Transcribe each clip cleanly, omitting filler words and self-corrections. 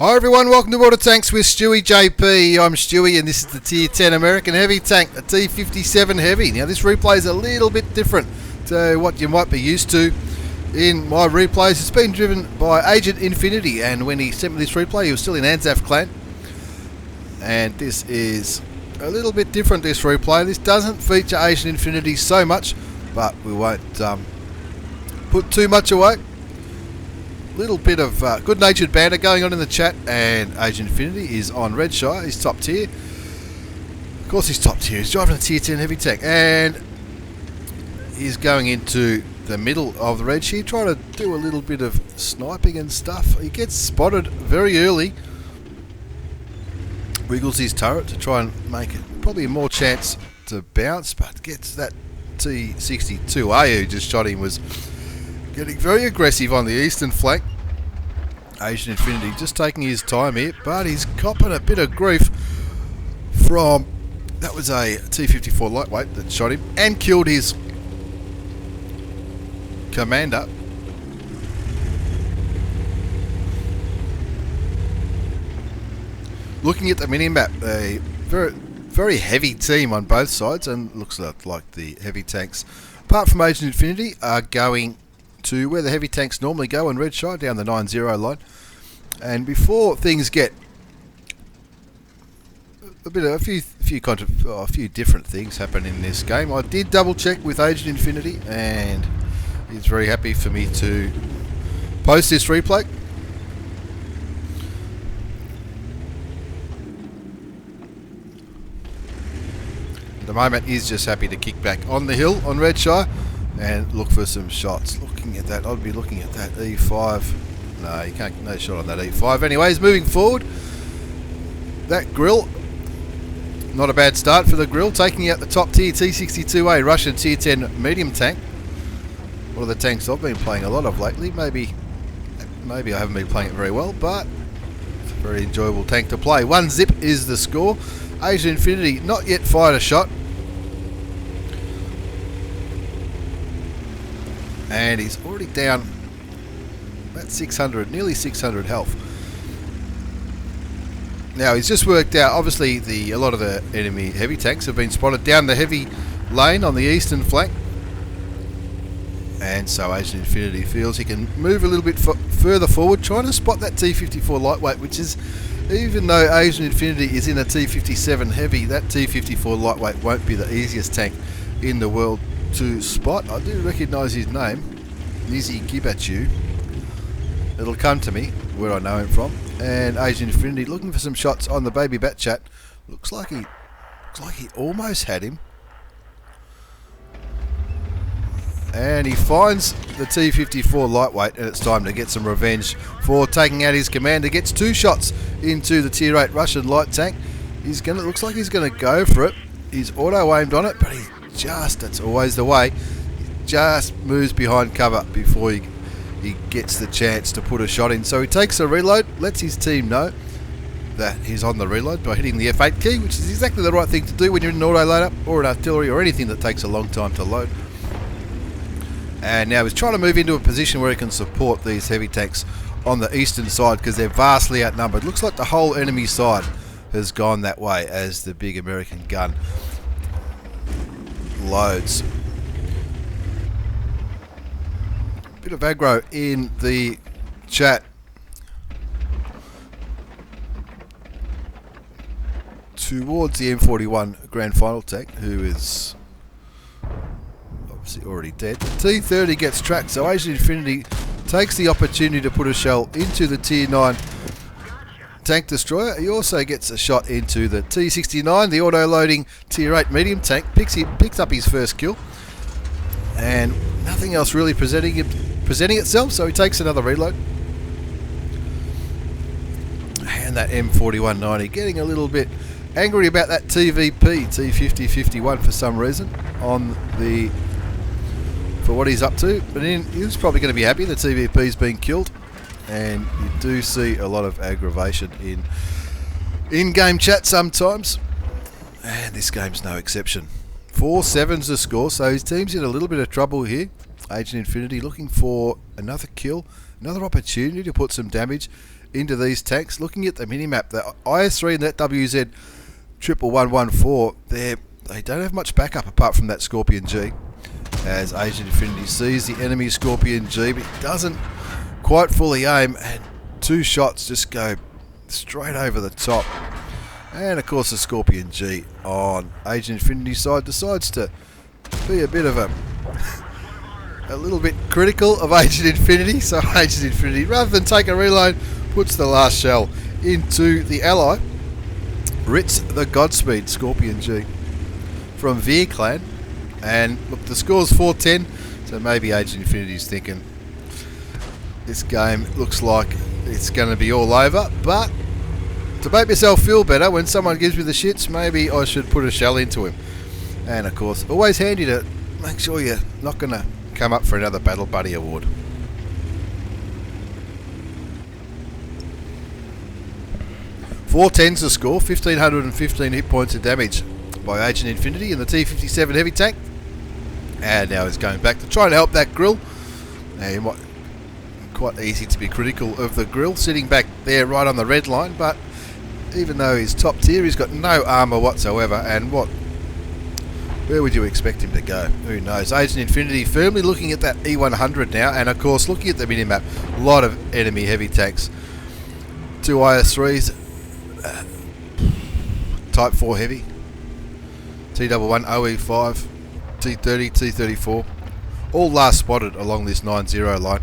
Hi everyone, welcome to Water Tanks with stewiejp. I'm Stewie and this is the Tier 10 American Heavy Tank, the T57 Heavy. Now this replay is a little bit different to what you might be used to in my replays. It's been driven by Agent Infinity, and when he sent me this replay he was still in Anzac clan. And this is a little bit different, this replay. This doesn't feature Agent Infinity so much, but we won't put too much away. Little bit of good-natured banter going on in the chat, and Agent Infinity is on Redshire. He's top tier. Of course he's top tier. He's driving a Tier 10 heavy tank, and he's going into the middle of the Redshire, trying to do a little bit of sniping and stuff. He gets spotted very early. Wiggles his turret to try and make it probably more chance to bounce, but gets that T-62A who just shot him was getting very aggressive on the eastern flank. Agent Infinity just taking his time here, but he's copping a bit of grief from... that was a T-54 lightweight that shot him and killed his commander. Looking at the mini-map, a very heavy team on both sides, and looks like the heavy tanks, apart from Agent Infinity, are going to where the heavy tanks normally go on Redshire, down the 9-0 line. And before things get a few different things happen in this game, I did double check with Agent Infinity, and he's very happy for me to post this replay. At the moment he's just happy to kick back on the hill on Redshire and look for some shots. Looking at that, I'd be looking at that E5. No, you can't. No shot on that E5. Anyways, moving forward, that Grille, not a bad start for the Grille, taking out the top tier T-62A Russian Tier 10 medium tank. One of the tanks I've been playing a lot of lately. Maybe I haven't been playing it very well, but it's a very enjoyable tank to play. 1 zip is the score. Agent Infinity not yet fired a shot, and he's already down about 600, nearly 600 health. Now he's just worked out, obviously a lot of the enemy heavy tanks have been spotted down the heavy lane on the eastern flank, and so Agent Infinity feels he can move a little bit further forward, trying to spot that T-54 lightweight, which is, even though Agent Infinity is in a T-57 heavy, that T-54 lightweight won't be the easiest tank in the world to spot. I do recognise his name, Nizzy Gibachu. It'll come to me where I know him from. And Agent Infinity looking for some shots on the baby bat chat. Looks like he almost had him. And he finds the T-54 lightweight, and it's time to get some revenge for taking out his commander. Gets 2 shots into the Tier 8 Russian light tank. Looks like he's gonna go for it. He's auto aimed on it, but that's always the way, he just moves behind cover before he gets the chance to put a shot in. So he takes a reload, lets his team know that he's on the reload by hitting the F8 key, which is exactly the right thing to do when you're in an auto loader or an artillery or anything that takes a long time to load. And now he's trying to move into a position where he can support these heavy tanks on the eastern side, because they're vastly outnumbered. Looks like the whole enemy side has gone that way as the big American gun loads. Bit of aggro in the chat towards the M41 Grand Final tank, who is obviously already dead. T30 gets tracked, so Agent Infinity takes the opportunity to put a shell into the Tier 9 tank destroyer. He also gets a shot into the T69, the auto-loading Tier 8 medium tank, picks up his first kill, and nothing else really presenting itself, so he takes another reload. And that M4190 getting a little bit angry about that TVP, T5051 for some reason, for what he's up to, but he's probably going to be happy the TVP's been killed. And you do see a lot of aggravation in-game chat sometimes, and this game's no exception. 4-7's the score, so his team's in a little bit of trouble here. Agent Infinity looking for another kill, another opportunity to put some damage into these tanks. Looking at the minimap, the IS-3 and that WZ 11114, they don't have much backup apart from that Scorpion G. As Agent Infinity sees the enemy Scorpion G, but he doesn't quite fully aim, and 2 shots just go straight over the top. And of course the Scorpion G on Agent Infinity's side decides to be a bit of a little bit critical of Agent Infinity. So Agent Infinity, rather than take a reload, puts the last shell into the ally. Ritz the Godspeed Scorpion G from Veer Clan. And look, the score's 4-10, so maybe Agent Infinity's thinking this game looks like it's going to be all over, but to make myself feel better when someone gives me the shits, maybe I should put a shell into him. And of course, always handy to make sure you're not going to come up for another Battle Buddy award. .410's the score, 1,515 hit points of damage by Agent Infinity in the T57 Heavy tank. And now he's going back to try and help that Grille. Now, quite easy to be critical of the Grille, sitting back there right on the red line, but even though he's top tier, he's got no armour whatsoever, and where would you expect him to go? Who knows? Agent Infinity firmly looking at that E100 now, and of course looking at the minimap, a lot of enemy heavy tanks. 2 IS-3s, Type 4 Heavy, T11 OE5, T30, T34, all last spotted along this 9-0 line.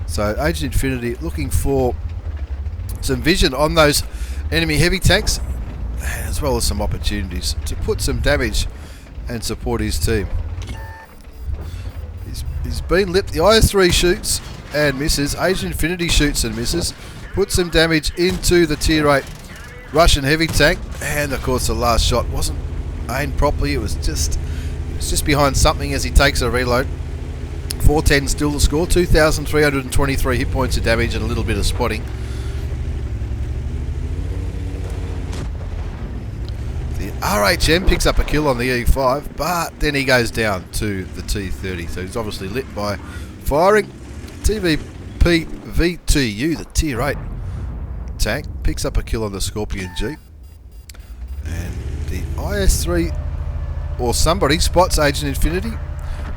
So Agent Infinity looking for some vision on those enemy heavy tanks, as well as some opportunities to put some damage and support his team. He's been lit. The IS-3 shoots and misses. Agent Infinity shoots and misses. Puts some damage into the tier 8 Russian heavy tank, and of course the last shot wasn't aimed properly. It was just behind something as he takes a reload. 410 still the score, 2,323 hit points of damage and a little bit of spotting. The RHM picks up a kill on the E5, but then he goes down to the T30. So he's obviously lit by firing. TVP V2U, the tier 8 tank, picks up a kill on the Scorpion G. And the IS-3 or somebody spots Agent Infinity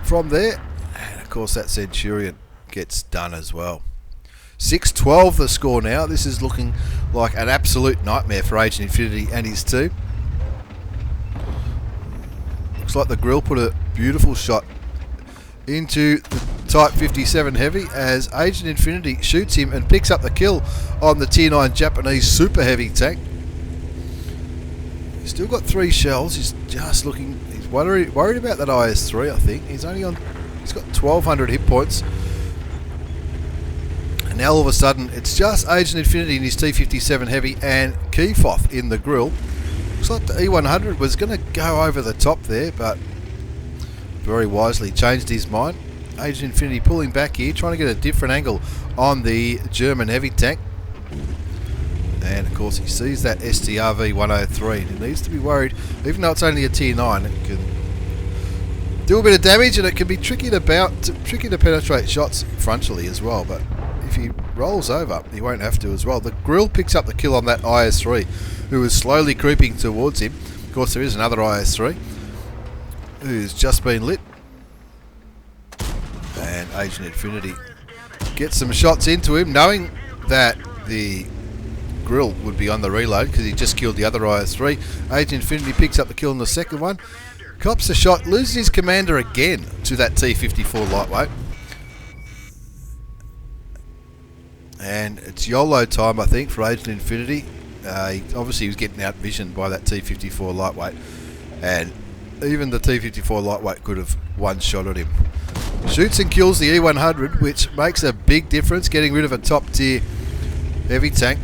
from there. And of course that Centurion gets done as well. 6-12 the score now. This is looking like an absolute nightmare for Agent Infinity and his team. Looks like the Grille put a beautiful shot into the Type 57 Heavy as Agent Infinity shoots him and picks up the kill on the Tier 9 Japanese Super Heavy tank. He's still got 3 shells. He's just looking. He's worried about that IS-3. I think he's got 1,200 hit points. And now all of a sudden it's just Agent Infinity in his T57 Heavy and Keefoth in the Grille. Looks like the E100 was going to go over the top there, but very wisely changed his mind. Agent Infinity pulling back here, trying to get a different angle on the German heavy tank. And of course he sees that STRV 103 and he needs to be worried, even though it's only a tier 9, it can do a bit of damage and it can be tricky to penetrate shots frontally as well, but if he rolls over he won't have to as well. The Grille picks up the kill on that IS-3 who is slowly creeping towards him. Of course there is another IS-3 who's just been lit, and Agent Infinity gets some shots into him knowing that the Grille would be on the reload because he just killed the other IS-3. Agent Infinity picks up the kill on the second one, cops a shot, loses his commander again to that T54 lightweight, and it's YOLO time I think for Agent Infinity. Obviously he was getting outvisioned by that T54 lightweight, and even the T54 lightweight could have one-shotted him. Shoots and kills the E100, which makes a big difference, getting rid of a top tier heavy tank.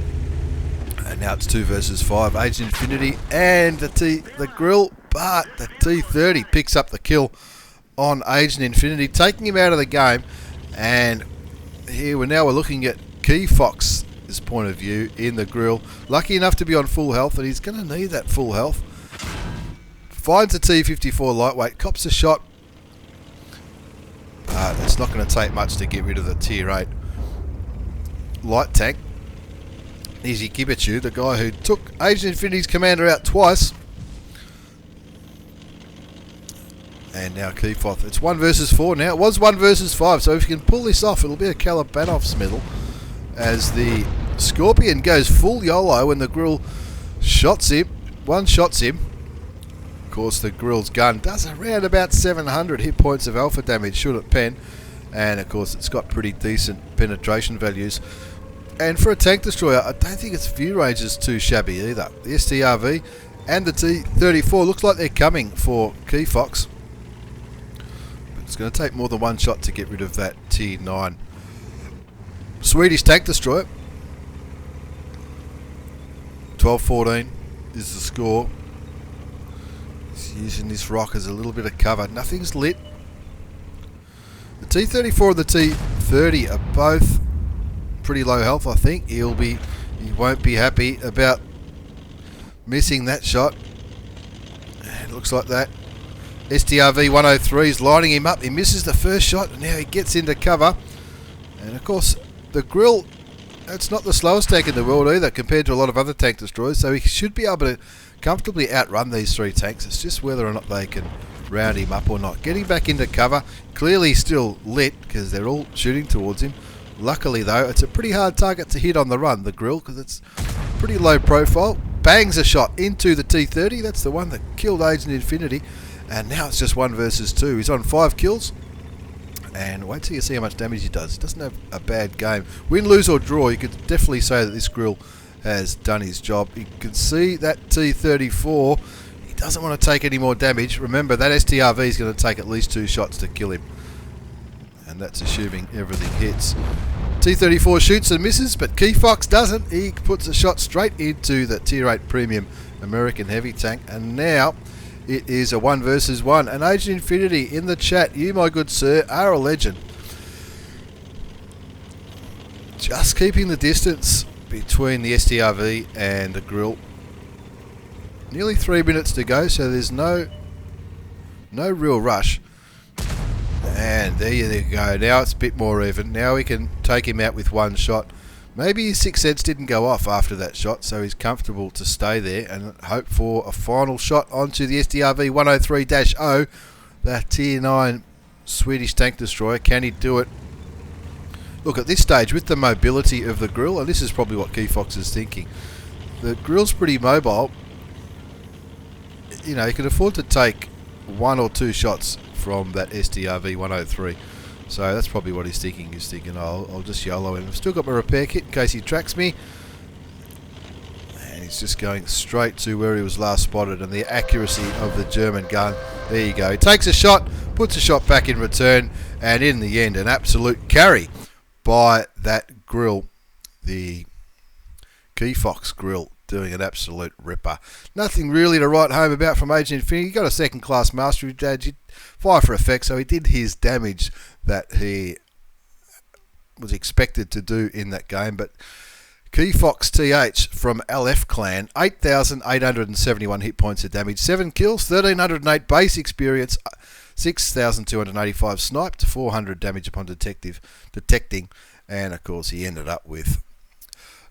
And now it's 2 versus 5. Agent Infinity and the Grille, but the T30 picks up the kill on Agent Infinity, taking him out of the game. And here we're looking at Key Fox's point of view in the Grille. Lucky enough to be on full health, and he's going to need that full health. Finds a T54 lightweight, cops a shot. It's not going to take much to get rid of the tier 8 light tank. Easy Kibichu, the guy who took Agent Infinity's commander out twice. And now Keefoth. It's 1 versus 4 now. It was 1 versus 5, so if you can pull this off, it'll be a Calibanov's medal. As the Scorpion goes full YOLO when the Grille shots him. One-shots him. Of course, the Grille's gun does around about 700 hit points of alpha damage, should it pen. And, of course, it's got pretty decent penetration values. And for a tank destroyer, I don't think its view range is too shabby either. The STRV and the T-34 looks like they're coming for Keefox. It's going to take more than one shot to get rid of that T9. Swedish tank destroyer. 12-14 is the score. He's using this rock as a little bit of cover. Nothing's lit. The T-34 and the T-30 are both pretty low health, I think. He won't be happy about missing that shot. And it looks like that. STRV 103 is lining him up. He misses the first shot and now he gets into cover. And of course, the Grille, that's not the slowest tank in the world either compared to a lot of other tank destroyers. So he should be able to comfortably outrun these three tanks. It's just whether or not they can round him up or not. Getting back into cover. Clearly still lit because they're all shooting towards him. Luckily though, it's a pretty hard target to hit on the run, the Grille, because it's pretty low profile. Bangs a shot into the T-30. That's the one that killed Agent Infinity. And now it's just 1 versus 2. He's on 5 kills. And wait till you see how much damage he does. He doesn't have a bad game. Win, lose or draw, you could definitely say that this Grille has done his job. You can see that T-34. He doesn't want to take any more damage. Remember, that STRV is going to take at least 2 shots to kill him. And that's assuming everything hits. T-34 shoots and misses, but Keefox doesn't. He puts a shot straight into the Tier 8 Premium American Heavy tank. And now it is a 1 versus 1. And Agent Infinity in the chat, you, my good sir, are a legend. Just keeping the distance between the STRV and the Grille. Nearly 3 minutes to go, so there's no real rush. And there you go. Now it's a bit more even. Now we can take him out with 1 shot. Maybe his sixth sense didn't go off after that shot, so he's comfortable to stay there and hope for a final shot onto the STRV 103-0, that Tier 9 Swedish tank destroyer. Can he do it? Look, at this stage, with the mobility of the Grille, and this is probably what Keefox is thinking, the Grille's pretty mobile. You know, he can afford to take 1 or 2 shots from that STRV 103. So that's probably what he's thinking. He's thinking, oh, I'll just YOLO him. I've still got my repair kit in case he tracks me. And he's just going straight to where he was last spotted. And the accuracy of the German gun. There you go. He takes a shot, puts a shot back in return. And in the end, an absolute carry by that Grille. The Keefox Grille doing an absolute ripper. Nothing really to write home about from Agent Infinity. He got a second-class mastery badge. Fire for effect, so he did his damage that he was expected to do in that game. But Keefox TH from LF Clan, 8,871 hit points of damage, 7 kills, 1,308 base experience, 6,285 sniped, 400 damage upon detecting, and of course he ended up with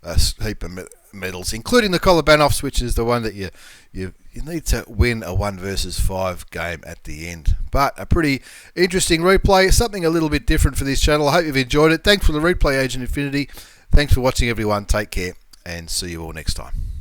a heap of medals, including the Kolobanovs, which is the one that you need to win a 1 versus 5 game at the end. But a pretty interesting replay, something a little bit different for this channel. I hope you've enjoyed it. Thanks for the replay, Agent Infinity. Thanks for watching, everyone. Take care, and see you all next time.